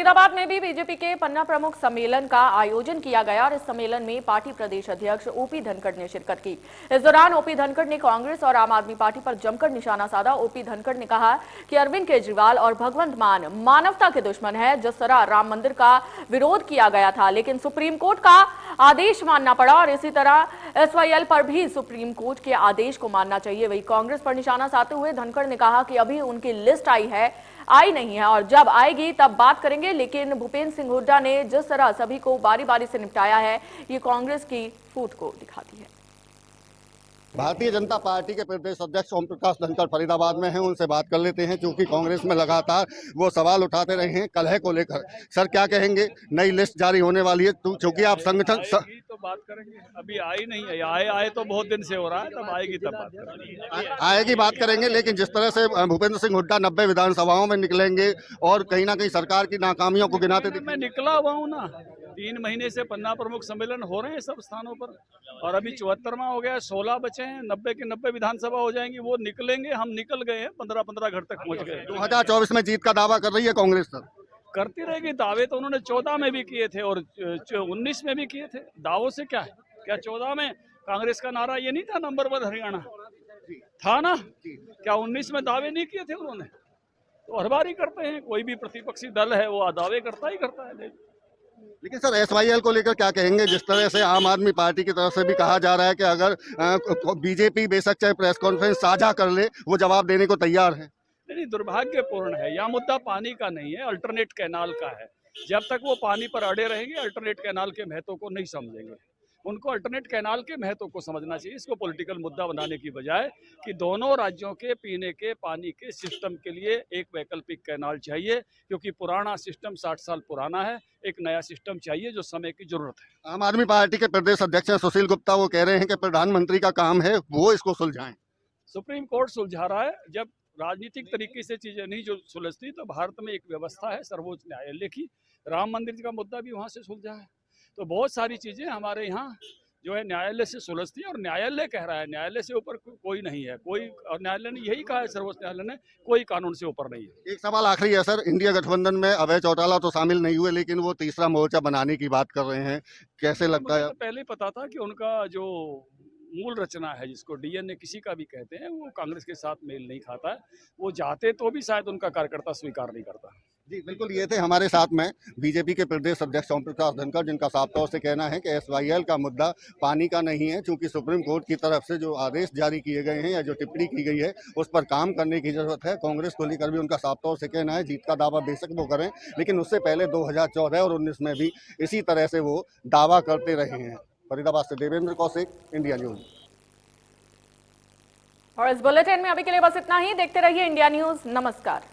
फरीदाबाद में भी बीजेपी के पन्ना प्रमुख सम्मेलन का आयोजन किया गया और इस सम्मेलन में पार्टी प्रदेश अध्यक्ष ओपी धनखड़ ने शिरकत की। इस दौरान ओपी धनखड़ ने कांग्रेस और आम आदमी पार्टी पर जमकर निशाना साधा। ओपी धनखड़ ने कहा कि अरविंद केजरीवाल और भगवंत मान मानवता के दुश्मन है। जिस तरह राम मंदिर का विरोध किया गया था, लेकिन सुप्रीम कोर्ट का आदेश मानना पड़ा और इसी तरह SYL पर भी सुप्रीम कोर्ट के आदेश को मानना चाहिए। वही कांग्रेस पर निशाना साधते हुए धनखड़ ने कहा कि अभी उनकी लिस्ट आई नहीं है और जब आएगी तब बात करेंगे। लेकिन भूपेंद्र सिंह हुड्डा ने जिस तरह सभी को बारी बारी से निपटाया है, ये कांग्रेस की फूट को दिखाती है। भारतीय जनता पार्टी के प्रदेश अध्यक्ष ओम प्रकाश धनखड़ फरीदाबाद में हैं, उनसे बात कर लेते हैं। क्योंकि कांग्रेस में लगातार वो सवाल उठाते रहे हैं कलह को लेकर। सर, क्या कहेंगे? नई लिस्ट जारी होने वाली है, क्योंकि आप संगठन तो बात करेंगे। अभी आई नहीं है, आए तो बहुत दिन से हो रहा है, तब आएगी तब बात करेंगे। आएगी, बात करेंगे। लेकिन जिस तरह से भूपेंद्र सिंह हुड्डा 90 विधानसभाओं में निकलेंगे और कहीं ना कहीं सरकार की नाकामियों को गिनाते मैं निकला हुआ हूँ ना। 3 महीने से पन्ना प्रमुख सम्मेलन हो रहे हैं सब स्थानों पर और अभी 74वां हो गया, 16 बचे हैं। 90 के 90 विधानसभा हो जाएंगी, वो निकलेंगे। हम निकल गए हैं, 15-15 घर तक पहुंच गए। 2024 में जीत का दावा कर रही है कांग्रेस। सर, करती रहेगी। दावे तो उन्होंने 14 में भी किए थे और 19 में भी किए थे। दावों से क्या है? क्या 14 में कांग्रेस का नारा ये नहीं था नंबर 1 हरियाणा था ना? क्या 19 में दावे नहीं किए थे उन्होंने? तो हर बार ही करते हैं। कोई भी प्रतिपक्षी दल है वो दावे करता ही करता है। लेकिन सर, SYL को लेकर क्या कहेंगे? जिस तरह से आम आदमी पार्टी की तरफ से भी कहा जा रहा है कि अगर बीजेपी बेशक चाहे प्रेस कॉन्फ्रेंस साझा कर ले, वो जवाब देने को तैयार है। नहीं, दुर्भाग्यपूर्ण है। यह मुद्दा पानी का नहीं है, अल्टरनेट कैनाल का है। जब तक वो पानी पर अड़े रहेंगे, अल्टरनेट कैनाल के महत्व को नहीं समझेंगे। उनको अल्टरनेट कैनाल के महत्व को समझना चाहिए। इसको पॉलिटिकल मुद्दा बनाने की बजाय कि दोनों राज्यों के पीने के पानी के सिस्टम के लिए एक वैकल्पिक कैनाल चाहिए, क्योंकि पुराना सिस्टम 60 साल पुराना है। एक नया सिस्टम चाहिए जो समय की जरूरत है। आम आदमी पार्टी के प्रदेश अध्यक्ष सुशील गुप्ता वो कह रहे हैं कि प्रधानमंत्री का काम है वो इसको सुलझाएं। सुप्रीम कोर्ट सुलझा रहा है। जब राजनीतिक तरीके से चीजें नहीं जो सुलझती, तो भारत में एक व्यवस्था है सर्वोच्च न्यायालय की। राम मंदिर का मुद्दा भी वहां से सुलझा है। तो बहुत सारी चीजें हमारे यहाँ जो है न्यायालय से सुलझती है और न्यायालय कह रहा है, न्यायालय से ऊपर कोई नहीं है कोई। और न्यायालय ने यही कहा है, सर्वोच्च न्यायालय ने, कोई कानून से ऊपर नहीं है। एक सवाल आखिरी है सर, इंडिया गठबंधन में अभय चौटाला तो शामिल नहीं हुए, लेकिन वो तीसरा मोर्चा बनाने की बात कर रहे हैं, कैसे लगता है? तो पहले ही पता था कि उनका जो मूल रचना है, जिसको DNA किसी का भी कहते हैं, वो कांग्रेस के साथ मेल नहीं खाता है। वो चाहते तो भी शायद उनका कार्यकर्ता स्वीकार नहीं करता। जी बिल्कुल, ये थे हमारे साथ में बीजेपी के प्रदेश अध्यक्ष ओम प्रकाश धनखड़, जिनका साफ तौर से कहना है कि SYL का मुद्दा पानी का नहीं है, क्योंकि सुप्रीम कोर्ट की तरफ से जो आदेश जारी किए गए हैं या जो टिप्पणी की गई है उस पर काम करने की जरूरत है। कांग्रेस को लेकर भी उनका साफ तौर से कहना है जीत का दावा बेशक वो करें, लेकिन उससे पहले 2014 और 19 में भी इसी तरह से वो दावा करते रहे हैं। फरीदाबाद से देवेंद्र कौशिक, इंडिया न्यूज। और इस बुलेटिन में अभी के लिए बस इतना ही। देखते रहिए इंडिया न्यूज। नमस्कार।